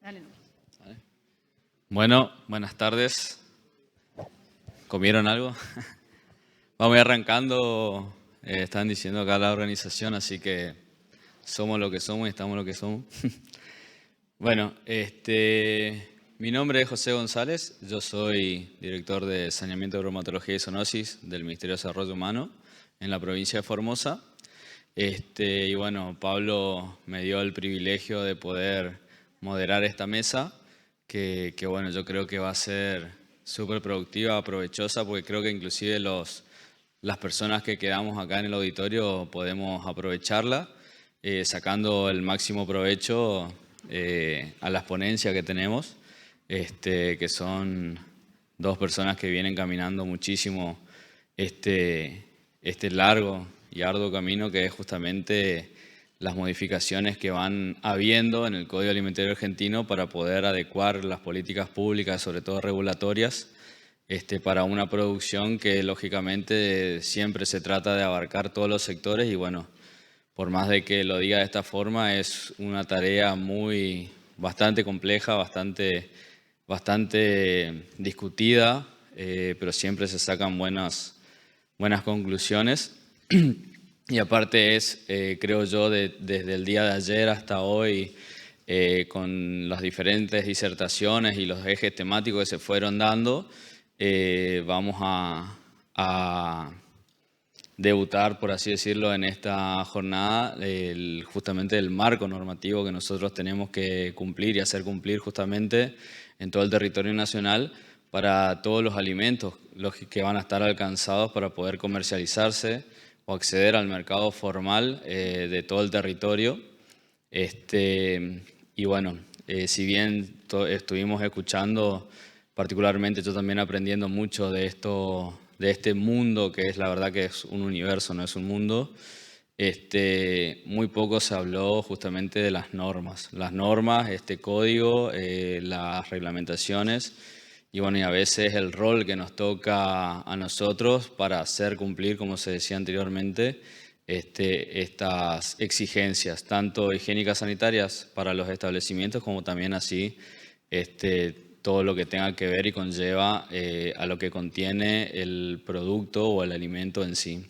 Dale nomás. Vale. Bueno, buenas tardes. ¿Comieron algo? Vamos a ir arrancando. Están diciendo acá la organización, así que somos lo que somos y estamos lo que somos. Bueno, mi nombre es José González. Yo soy director de Saneamiento de Bromatología y Zoonosis del Ministerio de Desarrollo Humano en la provincia de Formosa. Y bueno, Pablo me dio el privilegio de poder moderar esta mesa, que bueno, yo creo que va a ser súper productiva, provechosa, porque creo que inclusive las personas que quedamos acá en el auditorio podemos aprovecharla, sacando el máximo provecho a las ponencias que tenemos, que son dos personas que vienen caminando muchísimo este largo y arduo camino, que es justamente las modificaciones que van habiendo en el Código Alimentario Argentino para poder adecuar las políticas públicas, sobre todo regulatorias, para una producción que lógicamente siempre se trata de abarcar todos los sectores y bueno, por más de que lo diga de esta forma, es una tarea bastante compleja, bastante discutida, pero siempre se sacan buenas conclusiones. Y aparte creo yo, desde el día de ayer hasta hoy, con las diferentes disertaciones y los ejes temáticos que se fueron dando, vamos a debutar, por así decirlo, en esta jornada, justamente el marco normativo que nosotros tenemos que cumplir y hacer cumplir justamente en todo el territorio nacional para todos los alimentos los que van a estar alcanzados para poder comercializarse o acceder al mercado formal de todo el territorio. Y bueno, si bien estuvimos escuchando, particularmente yo también aprendiendo mucho de este mundo, que es la verdad que es un universo, no es un mundo, muy poco se habló justamente de las normas. Las normas, este código, las reglamentaciones y bueno, y a veces el rol que nos toca a nosotros para hacer cumplir, como se decía anteriormente, estas exigencias, tanto higiénicas sanitarias para los establecimientos como también así todo lo que tenga que ver y conlleva a lo que contiene el producto o el alimento en sí.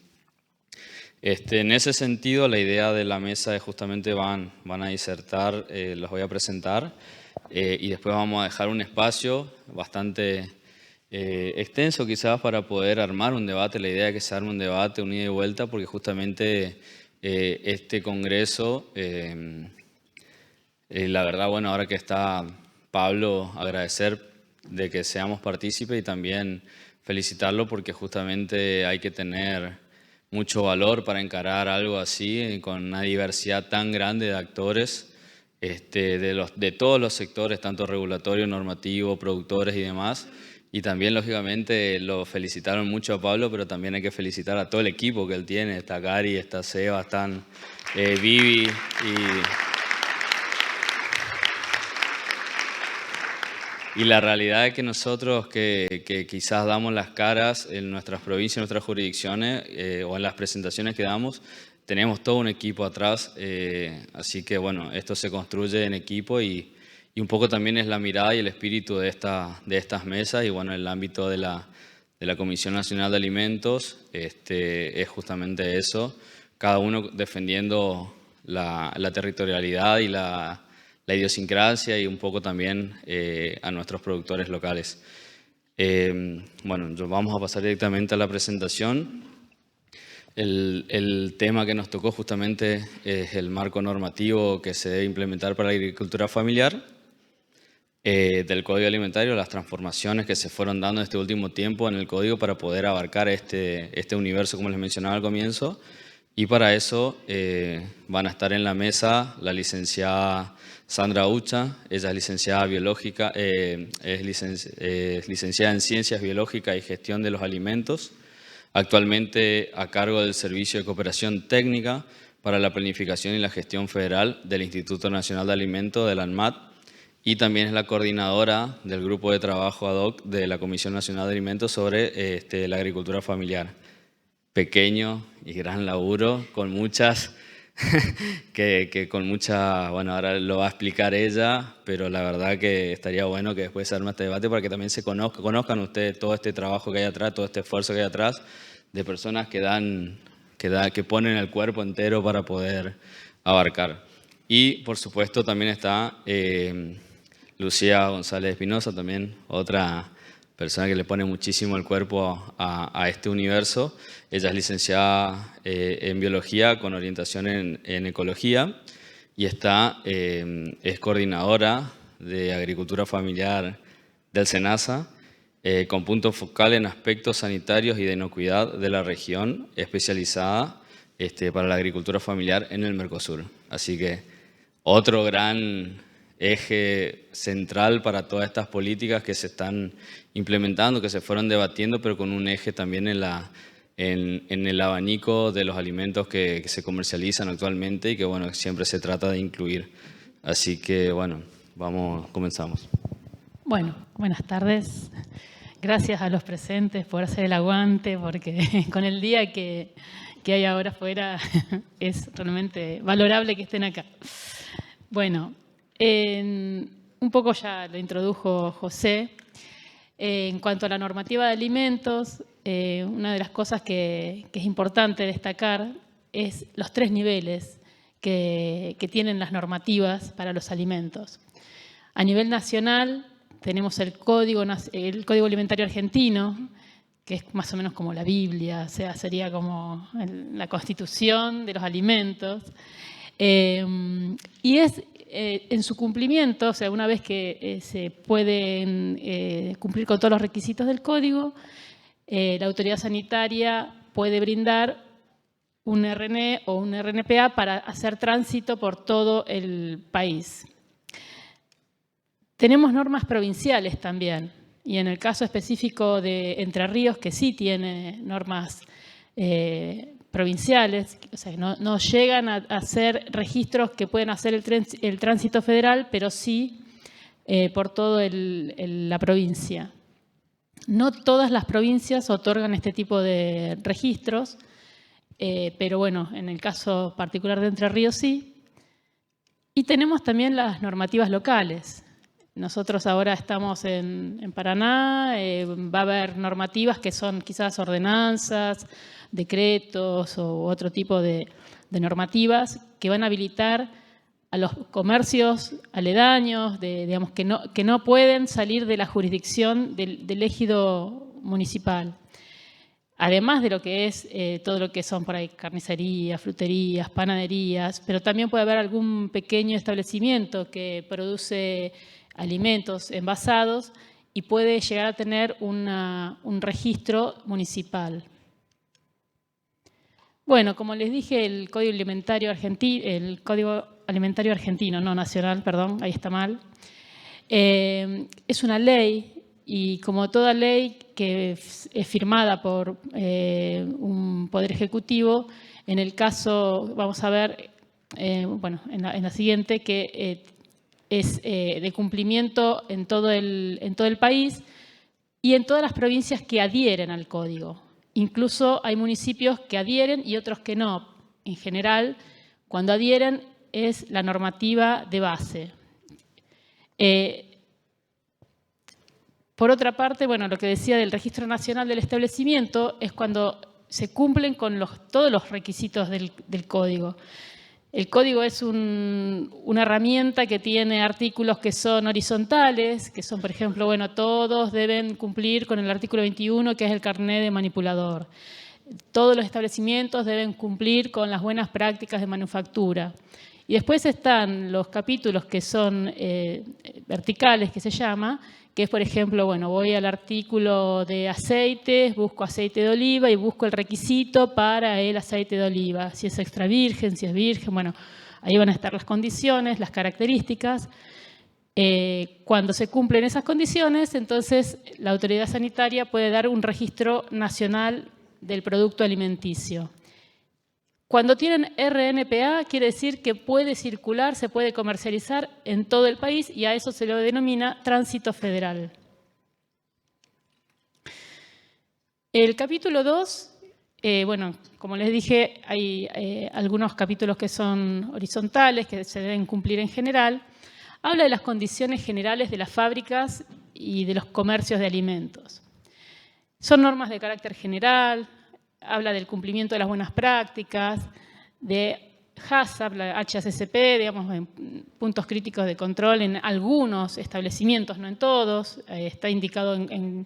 En ese sentido, la idea de la mesa es justamente van a disertar, los voy a presentar y después vamos a dejar un espacio bastante extenso quizás para poder armar un debate. La idea es que se arme un debate, un ida y vuelta, porque justamente este congreso, la verdad, bueno, ahora que está Pablo, agradecer de que seamos partícipes y también felicitarlo porque justamente hay que tener mucho valor para encarar algo así, con una diversidad tan grande de actores de todos los sectores, tanto regulatorio, normativo, productores y demás. Y también, lógicamente, lo felicitaron mucho a Pablo, pero también hay que felicitar a todo el equipo que él tiene. Está Gary, está Seba, están Vivi y la realidad es que nosotros que quizás damos las caras en nuestras provincias, en nuestras jurisdicciones o en las presentaciones que damos, tenemos todo un equipo atrás, así que bueno, esto se construye en equipo y un poco también es la mirada y el espíritu de estas mesas y bueno, el ámbito de la Comisión Nacional de Alimentos es justamente eso, cada uno defendiendo la territorialidad y la idiosincrasia y un poco también a nuestros productores locales. Bueno, vamos a pasar directamente a la presentación. El tema que nos tocó justamente es el marco normativo que se debe implementar para la agricultura familiar del Código Alimentario, las transformaciones que se fueron dando en este último tiempo en el Código para poder abarcar este universo, como les mencionaba al comienzo. Y para eso van a estar en la mesa la licenciada Sandra Ucha, ella es licenciada biológica, es licenciada en Ciencias Biológicas y Gestión de los Alimentos, actualmente a cargo del Servicio de Cooperación Técnica para la Planificación y la Gestión Federal del Instituto Nacional de Alimentos, del ANMAT, y también es la coordinadora del Grupo de Trabajo ad hoc de la Comisión Nacional de Alimentos sobre la agricultura familiar. Pequeño y gran laburo, con muchas que con mucha, bueno, ahora lo va a explicar ella, pero la verdad que estaría bueno que después se arme este debate para que también se conozcan ustedes todo este trabajo que hay atrás, todo este esfuerzo que hay atrás de personas que ponen el cuerpo entero para poder abarcar. Y por supuesto también está Lucía González Espinosa, también otra persona que le pone muchísimo el cuerpo a este universo. Ella es licenciada en biología con orientación en ecología y es coordinadora de agricultura familiar del SENASA, con punto focal en aspectos sanitarios y de inocuidad de la región, especializada para la agricultura familiar en el Mercosur. Así que otro gran eje central para todas estas políticas que se están implementando, que se fueron debatiendo, pero con un eje también en el abanico de los alimentos que se comercializan actualmente y que bueno, siempre se trata de incluir. Así que bueno, comenzamos. Bueno, buenas tardes. Gracias a los presentes por hacer el aguante, porque con el día que hay ahora afuera es realmente valorable que estén acá. Bueno, un poco ya lo introdujo José. En cuanto a la normativa de alimentos, una de las cosas que es importante destacar es los 3 niveles que tienen las normativas para los alimentos. A nivel nacional tenemos el Código Alimentario Argentino, que es más o menos como la Biblia, o sea, sería como la Constitución de los alimentos. Y es en su cumplimiento, o sea, una vez que se pueden cumplir con todos los requisitos del código, la autoridad sanitaria puede brindar un RNE o un RNPA para hacer tránsito por todo el país. Tenemos normas provinciales también, y en el caso específico de Entre Ríos, que sí tiene normas provinciales, o sea, no llegan a hacer registros que pueden hacer el tránsito federal, pero sí por toda la provincia. No todas las provincias otorgan este tipo de registros, pero bueno, en el caso particular de Entre Ríos sí. Y tenemos también las normativas locales. Nosotros ahora estamos en Paraná, va a haber normativas que son quizás ordenanzas, decretos o otro tipo de normativas que van a habilitar a los comercios aledaños, digamos, que no pueden salir de la jurisdicción del ejido municipal. Además de lo que es todo lo que son por ahí carnicerías, fruterías, panaderías, pero también puede haber algún pequeño establecimiento que produce alimentos envasados y puede llegar a tener un registro municipal. Bueno, como les dije, el Código Alimentario Argentino, no nacional, perdón, ahí está mal, es una ley y como toda ley que es firmada por un poder ejecutivo, en el caso, vamos a ver, bueno, en la siguiente, que es de cumplimiento en todo el país y en todas las provincias que adhieren al código. Incluso hay municipios que adhieren y otros que no. En general, cuando adhieren es la normativa de base. Por otra parte, bueno, lo que decía del Registro Nacional del Establecimiento es cuando se cumplen con todos los requisitos del código. El código es una herramienta que tiene artículos que son horizontales, que son, por ejemplo, bueno, todos deben cumplir con el artículo 21, que es el carné de manipulador. Todos los establecimientos deben cumplir con las buenas prácticas de manufactura. Y después están los capítulos que son verticales, que se llama, que es, por ejemplo, bueno, voy al artículo de aceites, busco aceite de oliva y busco el requisito para el aceite de oliva, si es extra virgen, si es virgen, bueno, ahí van a estar las condiciones, las características. Cuando se cumplen esas condiciones, entonces la autoridad sanitaria puede dar un registro nacional del producto alimenticio. Cuando tienen RNPA, quiere decir que puede circular, se puede comercializar en todo el país y a eso se lo denomina tránsito federal. El capítulo 2 bueno, como les dije, hay algunos capítulos que son horizontales, que se deben cumplir en general. Habla de las condiciones generales de las fábricas y de los comercios de alimentos. Son normas de carácter general, habla del cumplimiento de las buenas prácticas, de HACCP, la HACCP, digamos, en puntos críticos de control en algunos establecimientos, no en todos. Está indicado en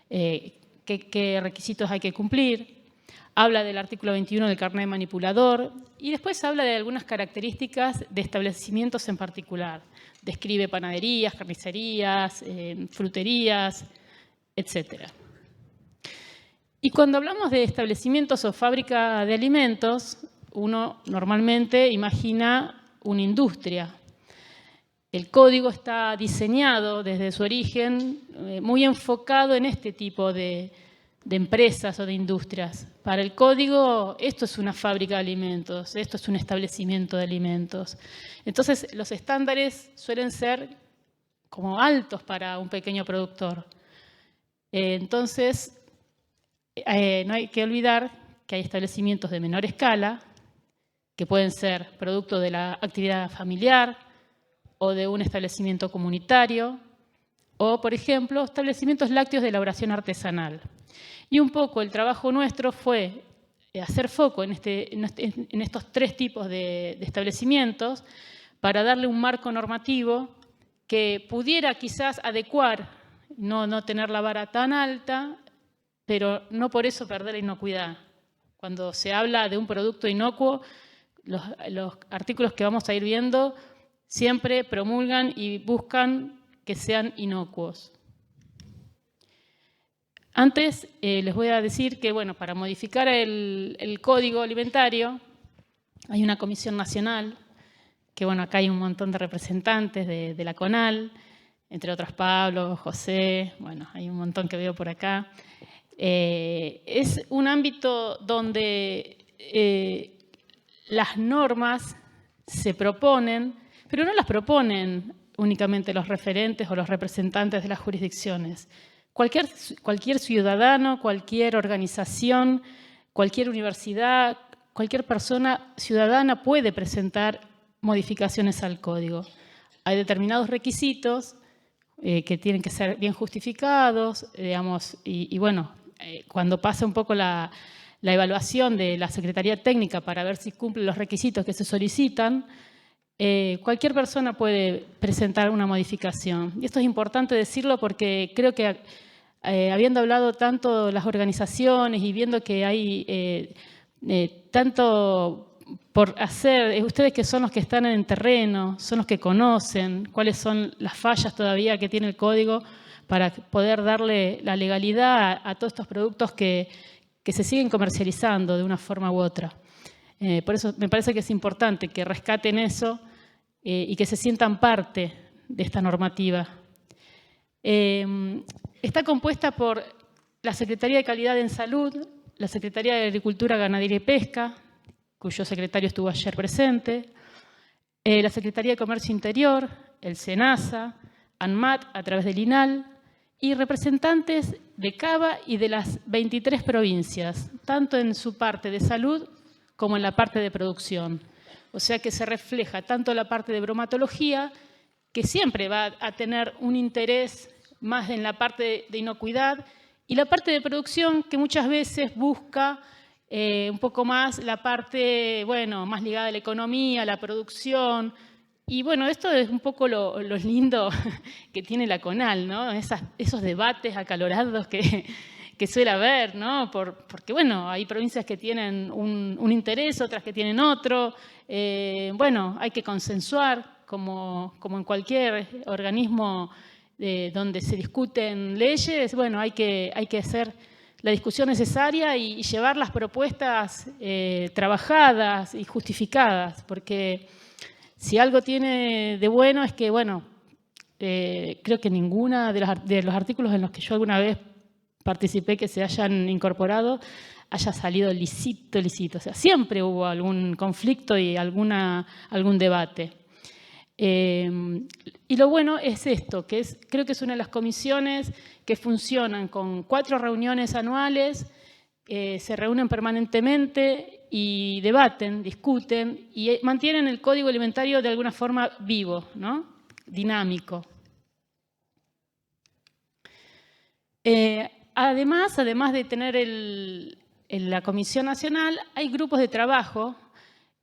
qué requisitos hay que cumplir. Habla del artículo 21 del carnet manipulador y después habla de algunas características de establecimientos en particular. Describe panaderías, carnicerías, fruterías, etc. Y cuando hablamos de establecimientos o fábrica de alimentos, uno normalmente imagina una industria. El código está diseñado desde su origen muy enfocado en este tipo de empresas o de industrias. Para el código, esto es una fábrica de alimentos, esto es un establecimiento de alimentos. Entonces, los estándares suelen ser como altos para un pequeño productor. Entonces, no hay que olvidar que hay establecimientos de menor escala, que pueden ser producto de la actividad familiar o de un establecimiento comunitario, o, por ejemplo, establecimientos lácteos de elaboración artesanal. Y un poco el trabajo nuestro fue hacer foco en estos tres tipos de establecimientos para darle un marco normativo que pudiera quizás adecuar, no tener la vara tan alta, pero no por eso perder la inocuidad. Cuando se habla de un producto inocuo, los artículos que vamos a ir viendo siempre promulgan y buscan que sean inocuos. Antes les voy a decir que, bueno, para modificar el código alimentario hay una comisión nacional, que bueno, acá hay un montón de representantes de la CONAL, entre otros Pablo, José, bueno, hay un montón que veo por acá. Es un ámbito donde las normas se proponen, pero no las proponen únicamente los referentes o los representantes de las jurisdicciones. Cualquier ciudadano, cualquier organización, cualquier universidad, cualquier persona ciudadana puede presentar modificaciones al código. Hay determinados requisitos que tienen que ser bien justificados, digamos, y bueno, cuando pasa un poco la evaluación de la Secretaría Técnica para ver si cumple los requisitos que se solicitan, cualquier persona puede presentar una modificación. Y esto es importante decirlo porque creo que habiendo hablado tanto las organizaciones y viendo que hay tanto por hacer, ustedes que son los que están en el terreno, son los que conocen cuáles son las fallas todavía que tiene el código para poder darle la legalidad a todos estos productos que se siguen comercializando de una forma u otra. Por eso me parece que es importante que rescaten eso y que se sientan parte de esta normativa. Está compuesta por la Secretaría de Calidad en Salud, la Secretaría de Agricultura, Ganadería y Pesca, cuyo secretario estuvo ayer presente, la Secretaría de Comercio Interior, el SENASA, ANMAT a través del INAL y representantes de CABA y de las 23 provincias, tanto en su parte de salud como en la parte de producción. O sea que se refleja tanto la parte de bromatología, que siempre va a tener un interés más en la parte de inocuidad, y la parte de producción que muchas veces busca un poco más la parte, bueno, más ligada a la economía, a la producción. Y bueno, esto es un poco lo lindo que tiene la CONAL, ¿no? Esos debates acalorados que suele haber, ¿no? Porque, bueno, hay provincias que tienen un interés, otras que tienen otro. Bueno, hay que consensuar, como en cualquier organismo donde se discuten leyes. Bueno, hay que hacer la discusión necesaria y llevar las propuestas trabajadas y justificadas, porque si algo tiene de bueno es que, bueno, creo que ninguna de los artículos en los que yo alguna vez participé que se hayan incorporado haya salido lisito. O sea, siempre hubo algún conflicto y algún debate. Y lo bueno es esto, creo que es una de las comisiones que funcionan con 4 reuniones anuales, se reúnen permanentemente y debaten, discuten y mantienen el código alimentario de alguna forma vivo, ¿no? Dinámico. Además de tener la Comisión Nacional, hay grupos de trabajo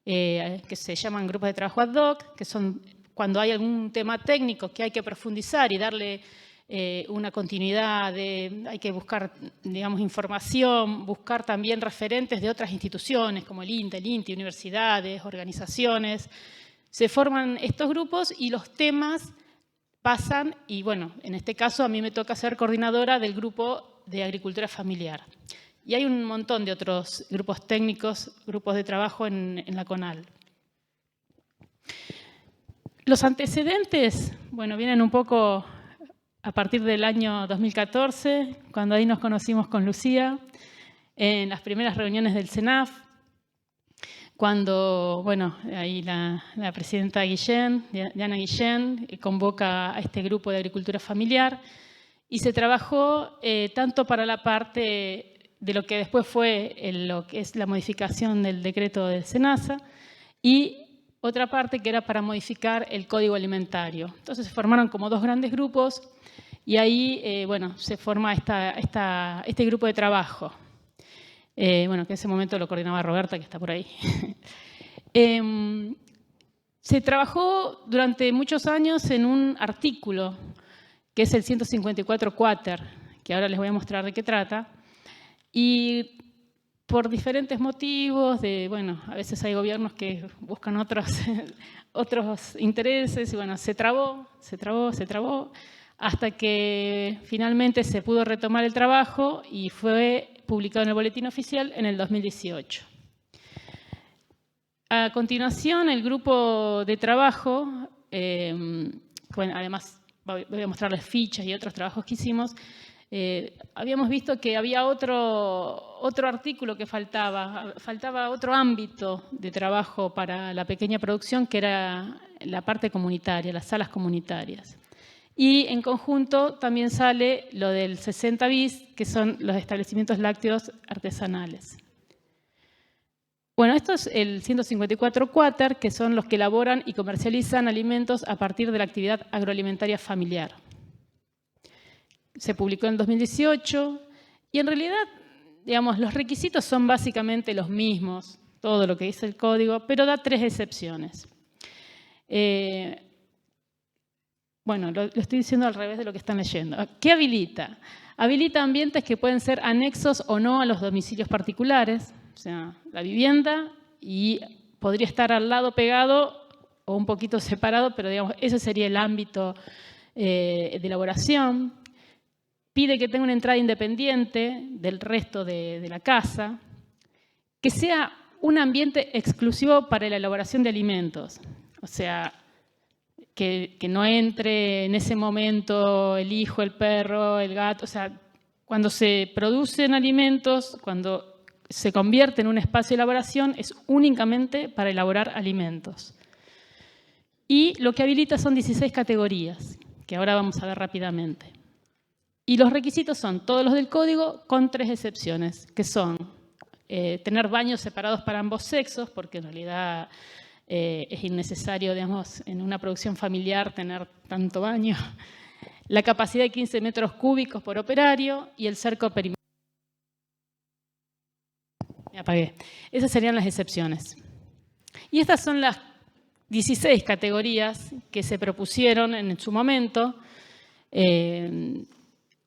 que se llaman grupos de trabajo ad hoc, que son cuando hay algún tema técnico que hay que profundizar y darle una continuidad, hay que buscar, digamos, información, buscar también referentes de otras instituciones como el INTA, el INTI, universidades, organizaciones. Se forman estos grupos y los temas pasan, y bueno, en este caso a mí me toca ser coordinadora del grupo de agricultura familiar. Y hay un montón de otros grupos técnicos, grupos de trabajo en la CONAL. Los antecedentes, bueno, vienen un poco a partir del año 2014, cuando ahí nos conocimos con Lucía, en las primeras reuniones del CENAF, cuando, bueno, ahí la presidenta Guillén, Diana Guillén, convoca a este grupo de agricultura familiar y se trabajó tanto para la parte de lo que después fue lo que es la modificación del decreto del SENASA y otra parte que era para modificar el código alimentario. Entonces se formaron como dos grandes grupos y ahí, bueno, se forma este grupo de trabajo. Bueno, que en ese momento lo coordinaba Roberta, que está por ahí. Se trabajó durante muchos años en un artículo, que es el 154 Quater, que ahora les voy a mostrar de qué trata. Y por diferentes motivos, bueno, a veces hay gobiernos que buscan otros intereses, y bueno, se trabó, hasta que finalmente se pudo retomar el trabajo y fue publicado en el Boletín Oficial en el 2018. A continuación, el grupo de trabajo, bueno, además voy a mostrarles fichas y otros trabajos que hicimos, habíamos visto que había otro artículo que faltaba otro ámbito de trabajo para la pequeña producción, que era la parte comunitaria, las salas comunitarias. Y en conjunto también sale lo del 60 bis, que son los establecimientos lácteos artesanales. Bueno, esto es el 154 Quater, que son los que elaboran y comercializan alimentos a partir de la actividad agroalimentaria familiar. Se publicó en 2018 y en realidad, digamos, los requisitos son básicamente los mismos, todo lo que dice el código, pero da 3 excepciones. Bueno, lo estoy diciendo al revés de lo que están leyendo. ¿Qué habilita? Habilita ambientes que pueden ser anexos o no a los domicilios particulares, o sea, la vivienda, y podría estar al lado pegado o un poquito separado, pero digamos, ese sería el ámbito de elaboración. Pide que tenga una entrada independiente del resto de la casa, que sea un ambiente exclusivo para la elaboración de alimentos, o sea, que no entre en ese momento el hijo, el perro, el gato. O sea, cuando se producen alimentos, cuando se convierte en un espacio de elaboración, es únicamente para elaborar alimentos. Y lo que habilita son 16 categorías, que ahora vamos a ver rápidamente. Y los requisitos son todos los del código, con 3 excepciones, que son tener baños separados para ambos sexos, porque en realidad es innecesario, digamos, en una producción familiar tener tanto baño. La capacidad de 15 metros cúbicos por operario y el cerco perimetral. Me apagué. Esas serían las excepciones. Y estas son las 16 categorías que se propusieron en su momento.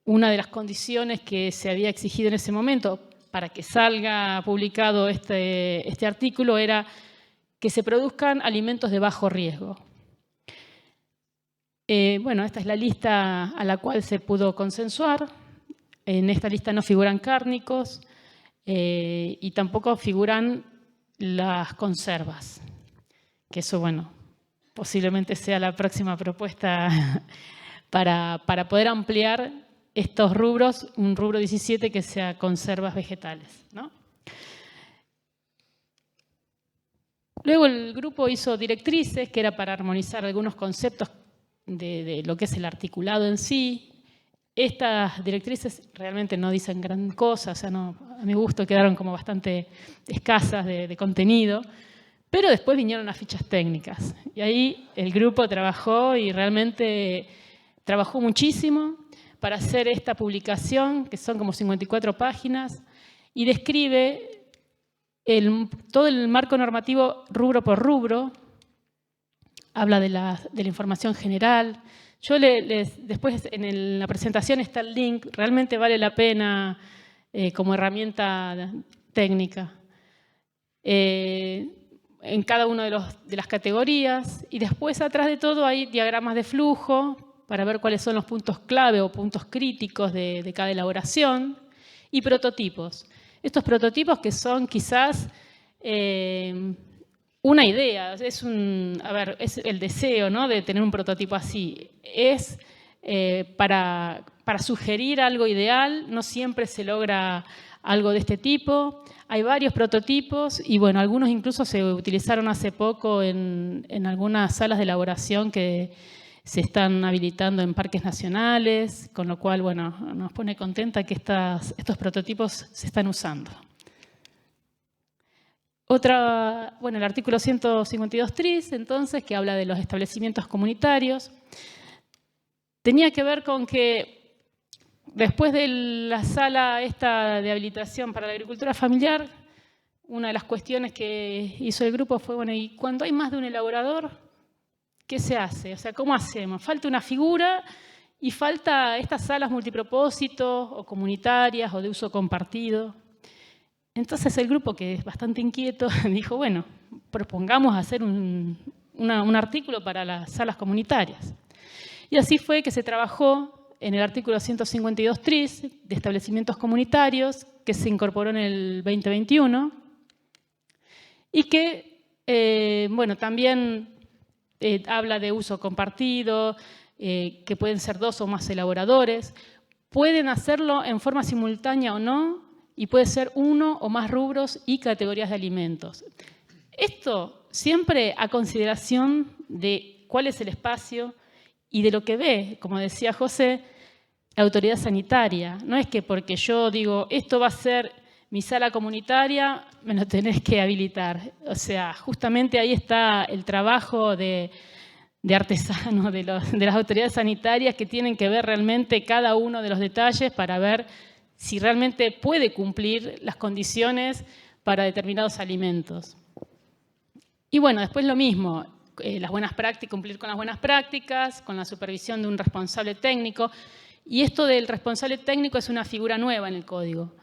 Una de las condiciones que se había exigido en ese momento para que salga publicado este artículo era que se produzcan alimentos de bajo riesgo. Bueno, esta es la lista a la cual se pudo consensuar. En esta lista no figuran cárnicos y tampoco figuran las conservas, que eso, bueno, posiblemente sea la próxima propuesta para poder ampliar estos rubros, un rubro 17 que sea conservas vegetales, ¿no? Luego el grupo hizo directrices, que era para armonizar algunos conceptos de lo que es el articulado en sí, Estas directrices realmente no dicen gran cosa, o sea, no, a mi gusto quedaron como bastante escasas de contenido, pero después vinieron las fichas técnicas. Y ahí el grupo trabajó y realmente trabajó muchísimo para hacer esta publicación, que son como 54 páginas, y describe todo el marco normativo rubro por rubro, habla de la información general. Yo después en la presentación está el link, realmente vale la pena como herramienta técnica. En cada una de las categorías, y después atrás de todo hay diagramas de flujo para ver cuáles son los puntos clave o puntos críticos de cada elaboración, y prototipos. Estos prototipos que son quizás una idea, es el deseo, ¿no?, de tener un prototipo así. Es para sugerir algo ideal, no siempre se logra algo de este tipo. Hay varios prototipos y bueno, algunos incluso se utilizaron hace poco en algunas salas de elaboración que se están habilitando en parques nacionales, con lo cual, bueno, nos pone contenta que estos prototipos se están usando. El artículo 152 tris, entonces, que habla de los establecimientos comunitarios, tenía que ver con que después de la sala esta de habilitación para la agricultura familiar, una de las cuestiones que hizo el grupo fue, bueno, ¿y cuando hay más de un elaborador, qué se hace? O sea, ¿cómo hacemos? Falta una figura y falta estas salas multipropósitos o comunitarias o de uso compartido. Entonces el grupo, que es bastante inquieto, dijo, bueno, propongamos hacer un artículo para las salas comunitarias. Y así fue que se trabajó en el artículo 152 tris de establecimientos comunitarios, que se incorporó en el 2021, y que, también habla de uso compartido, que pueden ser 2 o más elaboradores, pueden hacerlo en forma simultánea o no, y puede ser 1 o más rubros y categorías de alimentos. Esto siempre a consideración de cuál es el espacio y de lo que ve, como decía José, la autoridad sanitaria. No es que porque yo digo, esto va a ser mi sala comunitaria, me lo tenés que habilitar. O sea, justamente ahí está el trabajo de artesanos, de las autoridades sanitarias, que tienen que ver realmente cada uno de los detalles para ver si realmente puede cumplir las condiciones para determinados alimentos. Y bueno, después lo mismo, las buenas prácticas, cumplir con las buenas prácticas, con la supervisión de un responsable técnico. Y esto del responsable técnico es una figura nueva en el código,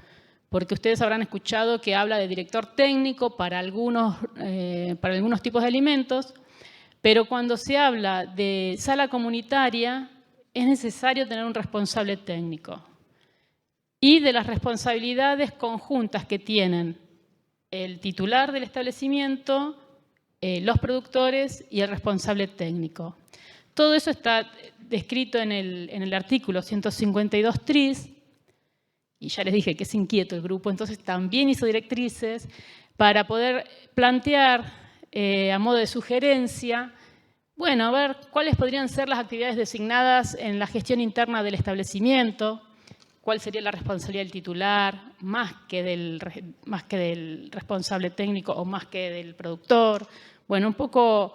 porque ustedes habrán escuchado que habla de director técnico para algunos tipos de alimentos, pero cuando se habla de sala comunitaria es necesario tener un responsable técnico. Y de las responsabilidades conjuntas que tienen el titular del establecimiento, los productores y el responsable técnico. Todo eso está descrito en el artículo 152 tris, y ya les dije que es inquieto el grupo, entonces también hizo directrices para poder plantear a modo de sugerencia, bueno, a ver cuáles podrían ser las actividades designadas en la gestión interna del establecimiento, cuál sería la responsabilidad del titular, más que del responsable técnico o más que del productor. Bueno, un poco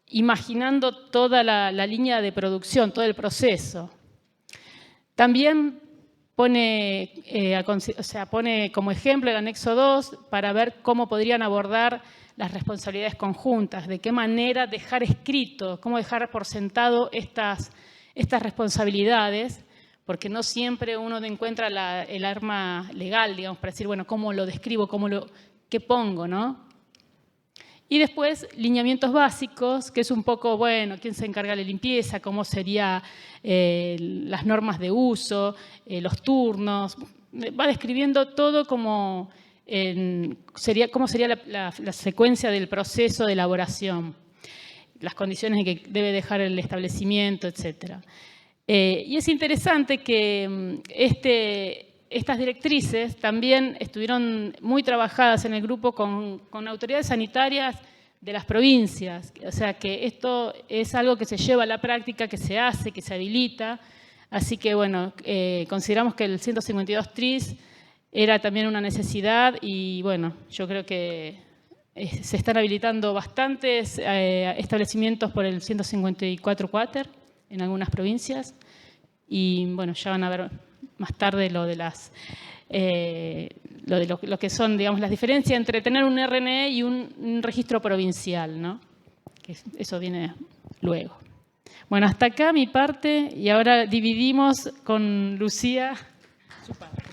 imaginando toda la línea de producción, todo el proceso. También pone como ejemplo el anexo 2 para ver cómo podrían abordar las responsabilidades conjuntas, de qué manera dejar escrito, cómo dejar por sentado estas responsabilidades, porque no siempre uno encuentra el arma legal, digamos, para decir, bueno, ¿cómo lo describo? ¿Qué pongo, no? Y después, lineamientos básicos, que es un poco, bueno, quién se encarga de la limpieza, cómo serían las normas de uso, los turnos. Va describiendo todo cómo sería la secuencia del proceso de elaboración, las condiciones en que debe dejar el establecimiento, etc. Y es interesante que estas directrices también estuvieron muy trabajadas en el grupo con autoridades sanitarias de las provincias. O sea que esto es algo que se lleva a la práctica, que se hace, que se habilita. Así que, bueno, consideramos que el 152 tris era también una necesidad y, bueno, yo creo que se están habilitando bastantes establecimientos por el 154 quater en algunas provincias y, bueno, ya van a ver más tarde lo de lo que son, digamos, las diferencias entre tener un RNE y un registro provincial, ¿no? Que eso viene luego. Bueno, hasta acá mi parte y ahora dividimos con Lucía su parte.